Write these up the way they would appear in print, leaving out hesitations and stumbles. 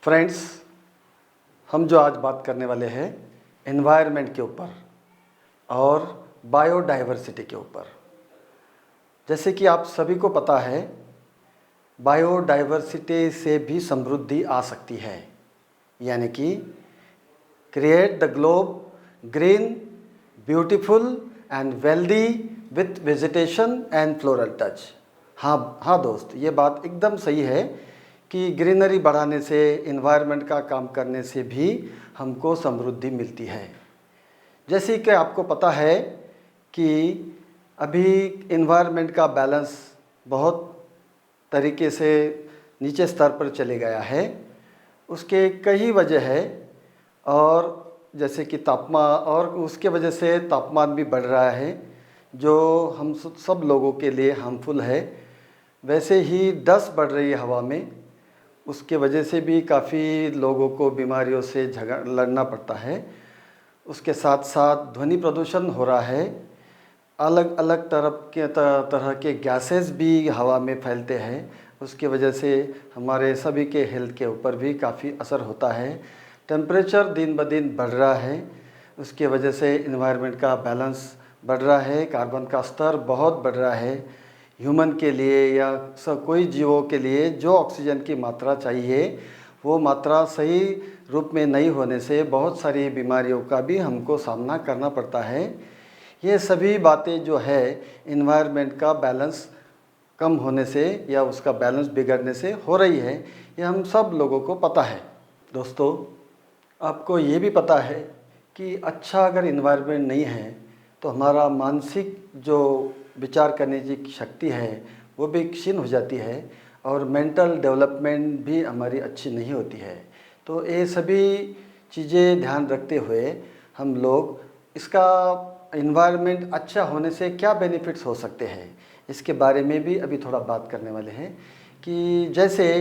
Friends, हम जो आज बात करने वाले हैं एनवायरनमेंट के ऊपर और बायोडाइवर्सिटी के ऊपर। जैसे कि आप सभी को पता है, बायोडाइवर्सिटी से भी समृद्धि आ सकती है, यानी कि create the globe green, beautiful and wealthy with vegetation and floral touch. हाँ दोस्त, ये बात एकदम सही है कि ग्रीनरी बढ़ाने से, इन्वायरमेंट का काम करने से भी हमको समृद्धि मिलती है। जैसे कि आपको पता है कि अभी इन्वायरमेंट का बैलेंस बहुत तरीके से नीचे स्तर पर चले गया है। उसके कई वजह है, और जैसे कि तापमान, और उसके वजह से तापमान भी बढ़ रहा है जो हम सब लोगों के लिए हार्मफुल है। वैसे ही डस्ट बढ़ रही है हवा में, उसके वजह से भी काफ़ी लोगों को बीमारियों से लड़ना पड़ता है। उसके साथ साथ ध्वनि प्रदूषण हो रहा है, अलग अलग तरह के गैसेस भी हवा में फैलते हैं। उसके वजह से हमारे सभी के हेल्थ के ऊपर भी काफ़ी असर होता है। टेम्परेचर दिन ब दिन बढ़ रहा है, उसके वजह से इन्वायरमेंट का बैलेंस बढ़ रहा है। कार्बन का स्तर बहुत बढ़ रहा है। ह्यूमन के लिए या कोई जीवों के लिए जो ऑक्सीजन की मात्रा चाहिए वो मात्रा सही रूप में नहीं होने से बहुत सारी बीमारियों का भी हमको सामना करना पड़ता है। ये सभी बातें जो है इन्वायरमेंट का बैलेंस कम होने से या उसका बैलेंस बिगड़ने से हो रही है, ये हम सब लोगों को पता है। दोस्तों, आपको ये भी पता है कि अच्छा अगर इन्वायरमेंट नहीं है तो हमारा मानसिक जो विचार करने की शक्ति है वो भी क्षीण हो जाती है, और मेंटल डेवलपमेंट भी हमारी अच्छी नहीं होती है। तो ये सभी चीज़ें ध्यान रखते हुए हम लोग इसका इन्वायरमेंट अच्छा होने से क्या बेनिफिट्स हो सकते हैं, इसके बारे में भी अभी थोड़ा बात करने वाले हैं। कि जैसे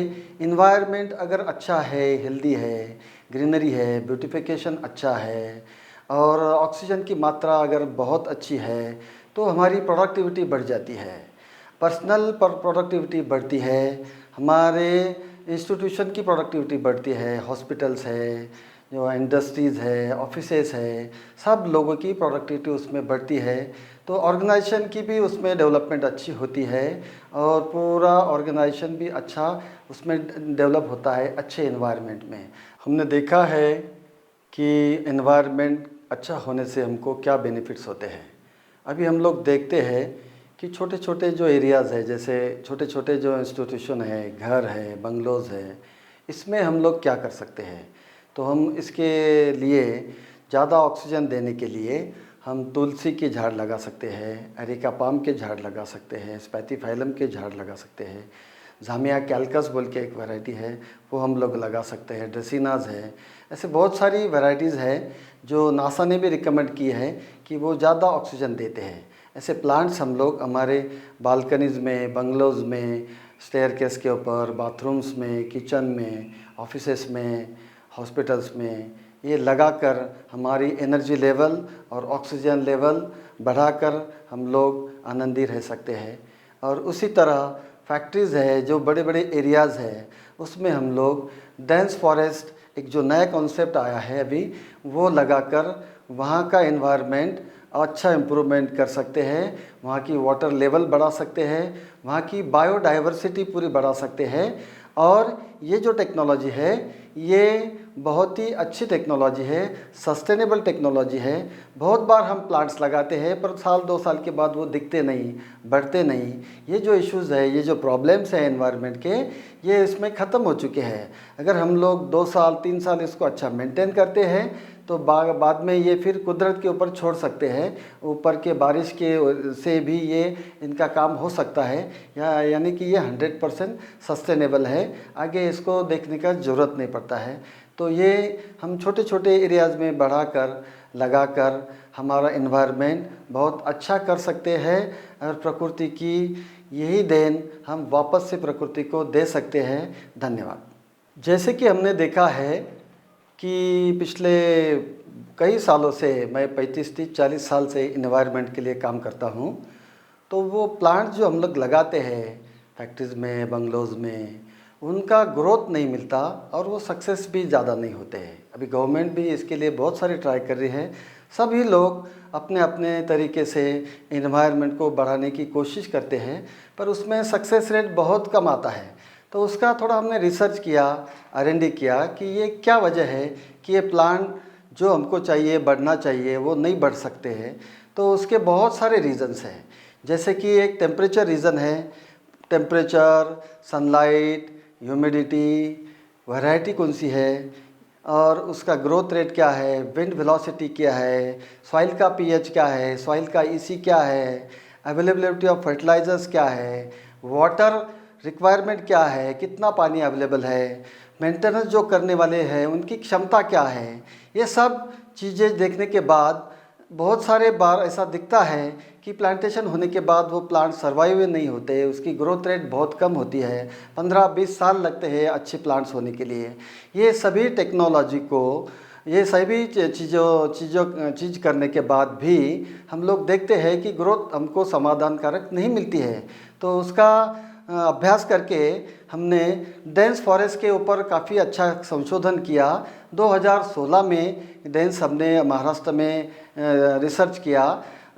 इन्वायरमेंट अगर अच्छा है, हेल्दी है, ग्रीनरी है, ब्यूटिफिकेशन अच्छा है और ऑक्सीजन की मात्रा अगर बहुत अच्छी है तो हमारी प्रोडक्टिविटी बढ़ जाती है, पर्सनल प्रोडक्टिविटी बढ़ती है, हमारे इंस्टीट्यूशन की प्रोडक्टिविटी बढ़ती है, हॉस्पिटल्स है, जो इंडस्ट्रीज़ है, ऑफिसेस है, सब लोगों की प्रोडक्टिविटी उसमें बढ़ती है। तो ऑर्गेनाइजेशन की भी उसमें डेवलपमेंट अच्छी होती है और पूरा ऑर्गेनाइजेशन भी अच्छा उसमें डेवलप होता है अच्छे इन्वायरमेंट में। हमने देखा है कि इन्वायरमेंट अच्छा होने से हमको क्या बेनिफिट्स होते हैं। अभी हम लोग देखते हैं कि छोटे छोटे जो एरियाज़ है, जैसे छोटे छोटे जो इंस्टीट्यूशन है, घर है, बंगलोज़ है, इसमें हम लोग क्या कर सकते हैं। तो हम इसके लिए ज़्यादा ऑक्सीजन देने के लिए हम तुलसी के झाड़ लगा सकते हैं, एरिका पाम के झाड़ लगा सकते हैं, स्पैथीफाइलम के झाड़ लगा सकते हैं, जामिया कैल्कस बोल के एक वैरायटी है वो हम लोग लगा सकते हैं, ड्रेसिनाज है। ऐसे बहुत सारी वैरायटीज़ है जो नासा ने भी रिकमेंड की है कि वो ज़्यादा ऑक्सीजन देते हैं। ऐसे प्लांट्स हम लोग हमारे बालकनीज़ में, बंगलोज़ में, स्टेयरकेस के ऊपर, बाथरूम्स में, किचन में, ऑफिसेस में, हॉस्पिटल्स में ये लगाकर हमारी एनर्जी लेवल और ऑक्सीजन लेवल बढ़ाकर हम लोग आनंदी रह सकते हैं। और उसी तरह फैक्ट्रीज़ है, जो बड़े बड़े एरियाज़ है, उसमें हम लोग डेंस फॉरेस्ट, एक जो नया कॉन्सेप्ट आया है अभी, वो लगाकर वहाँ का एनवायरनमेंट अच्छा इम्प्रूवमेंट कर सकते हैं, वहाँ की वाटर लेवल बढ़ा सकते हैं, वहाँ की बायोडाइवर्सिटी पूरी बढ़ा सकते हैं। और ये जो टेक्नोलॉजी है ये बहुत ही अच्छी टेक्नोलॉजी है, सस्टेनेबल टेक्नोलॉजी है। बहुत बार हम प्लांट्स लगाते हैं पर साल 2 साल के बाद वो दिखते नहीं, बढ़ते नहीं। ये जो इश्यूज़ है, ये जो प्रॉब्लम्स हैं एनवायरनमेंट के, ये इसमें ख़त्म हो चुके हैं। अगर हम लोग 2 साल 3 साल इसको अच्छा मेंटेन करते हैं तो बाद में ये फिर कुदरत के ऊपर छोड़ सकते हैं। ऊपर के बारिश के से भी ये इनका काम हो सकता है, यानी कि ये 100% सस्टेनेबल है। आगे इसको देखने का ज़रूरत नहीं पड़ता है। तो ये हम छोटे छोटे एरियाज़ में बढ़ाकर लगाकर हमारा इन्वायरमेंट बहुत अच्छा कर सकते हैं, और प्रकृति की यही देन हम वापस से प्रकृति को दे सकते हैं। धन्यवाद। जैसे कि हमने देखा है कि पिछले कई सालों से, मैं 35, 30, 40 साल से इन्वायरमेंट के लिए काम करता हूँ। तो वो प्लांट्स जो हम लोग लगाते हैं फैक्ट्रीज़ में, बंगलोज़ में, उनका ग्रोथ नहीं मिलता और वो सक्सेस भी ज़्यादा नहीं होते हैं। अभी गवर्नमेंट भी इसके लिए बहुत सारी ट्राई कर रही है। सभी लोग अपने अपने तरीके से इन्वायरमेंट को बढ़ाने की कोशिश करते हैं, पर उसमें सक्सेस रेट बहुत कम आता है। तो उसका थोड़ा हमने रिसर्च किया, R&D किया कि ये क्या वजह है कि ये प्लांट जो हमको चाहिए, बढ़ना चाहिए, वो नहीं बढ़ सकते हैं। तो उसके बहुत सारे रीज़न्स हैं, जैसे कि एक टेम्परेचर रीज़न है। टेम्परेचर, सनलाइट, ह्यूमिडिटी, वैरायटी कौन सी है और उसका ग्रोथ रेट क्या है, विंड वेलोसिटी क्या है, सॉइल का pH क्या है, सॉइल का EC क्या है, अवेलेबिलिटी ऑफ फर्टिलाइजर्स क्या है, वाटर रिक्वायरमेंट क्या है, कितना पानी अवेलेबल है, मेंटेनेंस जो करने वाले हैं उनकी क्षमता क्या है। ये सब चीज़ें देखने के बाद बहुत सारे बार ऐसा दिखता है कि प्लांटेशन होने के बाद वो प्लांट सर्वाइव नहीं होते, उसकी ग्रोथ रेट बहुत कम होती है, 15-20 साल लगते हैं अच्छे प्लांट्स होने के लिए। ये सभी टेक्नोलॉजी को, ये सभी चीज़ करने के बाद भी हम लोग देखते हैं कि ग्रोथ हमको समाधानकारक नहीं मिलती है। तो उसका अभ्यास करके हमने डेंस फॉरेस्ट के ऊपर काफ़ी अच्छा संशोधन किया। 2016 में डेंस हमने महाराष्ट्र में रिसर्च किया।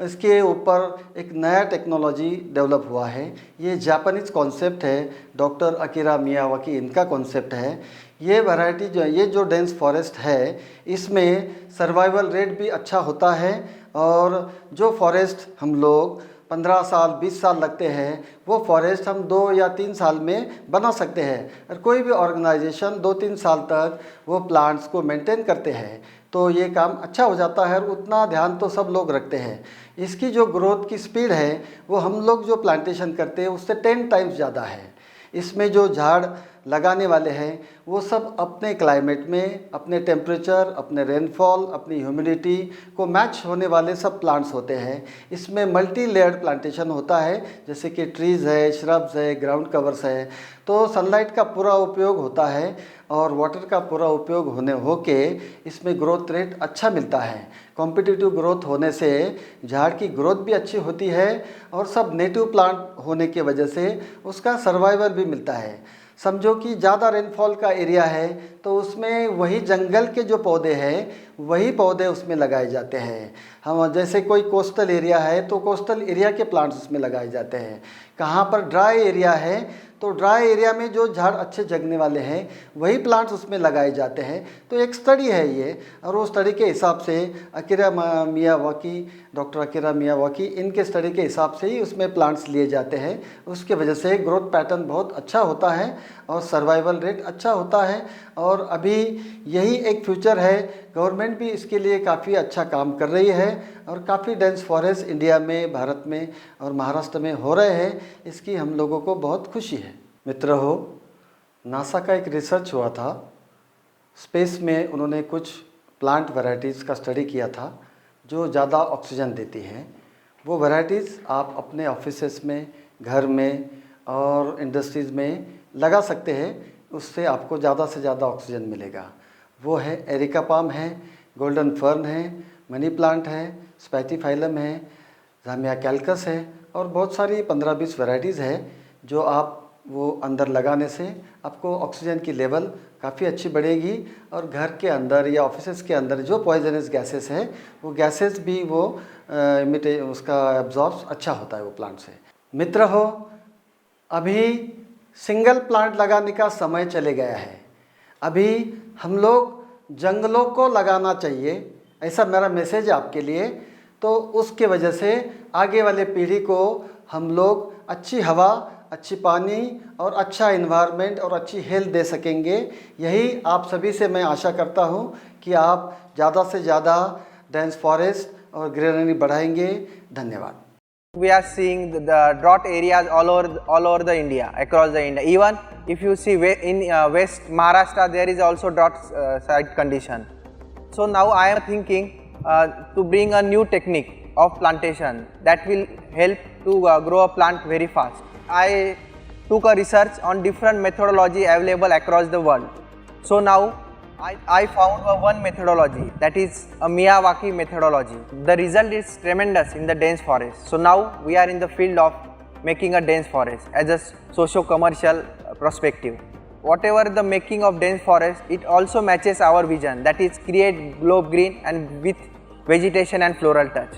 इसके ऊपर एक नया टेक्नोलॉजी डेवलप हुआ है। ये जापानीज़ कॉन्सेप्ट है, डॉक्टर अकीरा मियावाकी इनका कॉन्सेप्ट है। ये वैरायटी ये जो डेंस फॉरेस्ट है, इसमें सर्वाइवल रेट भी अच्छा होता है और जो फॉरेस्ट हम लोग 15 साल 20 साल लगते हैं, वो फॉरेस्ट हम 2 या 3 साल में बना सकते हैं। और कोई भी ऑर्गेनाइजेशन 2-3 साल तक वो प्लांट्स को मेंटेन करते हैं, तो ये काम अच्छा हो जाता है और उतना ध्यान तो सब लोग रखते हैं। इसकी जो ग्रोथ की स्पीड है वो हम लोग जो प्लांटेशन करते हैं उससे 10 टाइम्स ज़्यादा है। इसमें जो झाड़ लगाने वाले हैं वो सब अपने क्लाइमेट में, अपने टेम्परेचर, अपने रेनफॉल, अपनी ह्यूमिडिटी को मैच होने वाले सब प्लांट्स होते हैं। इसमें मल्टी लेयर्ड प्लांटेशन होता है, जैसे कि ट्रीज़ है, श्रब्स है, ग्राउंड कवर्स है। तो सनलाइट का पूरा उपयोग होता है और वाटर का पूरा उपयोग होके इसमें ग्रोथ रेट अच्छा मिलता है। कॉम्पिटिटिव ग्रोथ होने से झाड़ की ग्रोथ भी अच्छी होती है और सब नेटिव प्लांट होने की वजह से उसका सर्वाइवल भी मिलता है। समझो कि ज़्यादा रेनफॉल का एरिया है तो उसमें वही जंगल के जो पौधे हैं वही पौधे उसमें लगाए जाते हैं। हम जैसे कोई कोस्टल एरिया है तो कोस्टल एरिया के प्लांट्स उसमें लगाए जाते हैं। कहाँ पर ड्राई एरिया है तो ड्राई एरिया में जो झाड़ अच्छे जगने वाले हैं वही प्लांट्स उसमें लगाए जाते हैं। तो एक स्टडी है ये, और वो स्टडी के हिसाब से डॉक्टर अकीरा मियावाकी इनके स्टडी के हिसाब से ही उसमें प्लांट्स लिए जाते हैं। उसके वजह से ग्रोथ पैटर्न बहुत अच्छा होता है और सर्वाइवल रेट अच्छा होता है। और अभी यही एक फ्यूचर है, गवर्नमेंट भी इसके लिए काफ़ी अच्छा काम कर रही है और काफ़ी डेंस फॉरेस्ट इंडिया में, भारत में और महाराष्ट्र में हो रहे हैं। इसकी हम लोगों को बहुत खुशी है। मित्र हो, नासा का एक रिसर्च हुआ था, स्पेस में उन्होंने कुछ प्लांट वैरायटीज़ का स्टडी किया था जो ज़्यादा ऑक्सीजन देती हैं। वो वैरायटीज़ आप अपने ऑफिसेस में, घर में और इंडस्ट्रीज़ में लगा सकते हैं, उससे आपको ज़्यादा से ज़्यादा ऑक्सीजन मिलेगा। वो है एरिका पाम है, गोल्डन फर्न है, मनी प्लांट है, स्पैथीफाइलम है, जामिया कैल्कस है और बहुत सारी 15-20 वैरायटीज़ है जो आप वो अंदर लगाने से आपको ऑक्सीजन की लेवल काफ़ी अच्छी बढ़ेगी और घर के अंदर या ऑफिसेस के अंदर जो पॉइजनस गैसेस हैं वो गैसेस भी वो उसका एब्जॉर्ब अच्छा होता है वो प्लांट से। मित्र हो, अभी सिंगल प्लांट लगाने का समय चले गया है। अभी हम लोग जंगलों को लगाना चाहिए, ऐसा मेरा मैसेज है आपके लिए। तो उसके वजह से आगे वाले पीढ़ी को हम लोग अच्छी हवा, अच्छी पानी और अच्छा इन्वायरमेंट और अच्छी हेल्थ दे सकेंगे। यही आप सभी से मैं आशा करता हूँ कि आप ज़्यादा से ज़्यादा डेंस फॉरेस्ट और ग्रीनरी बढ़ाएंगे। धन्यवाद। We are seeing the drought areas all over the India, across the India. Even if you see in West Maharashtra, there is also drought side condition. So now I am thinking to bring a new technique of plantation that will help to grow a plant very fast. I took a research on different methodology available across the world. So now I found one methodology, that is a Miyawaki methodology. The result is tremendous in the dense forest. So now we are in the field of making a dense forest as a socio-commercial perspective. whatever the making of dense forest, it also matches our vision, that is create globe green and with vegetation and floral touch.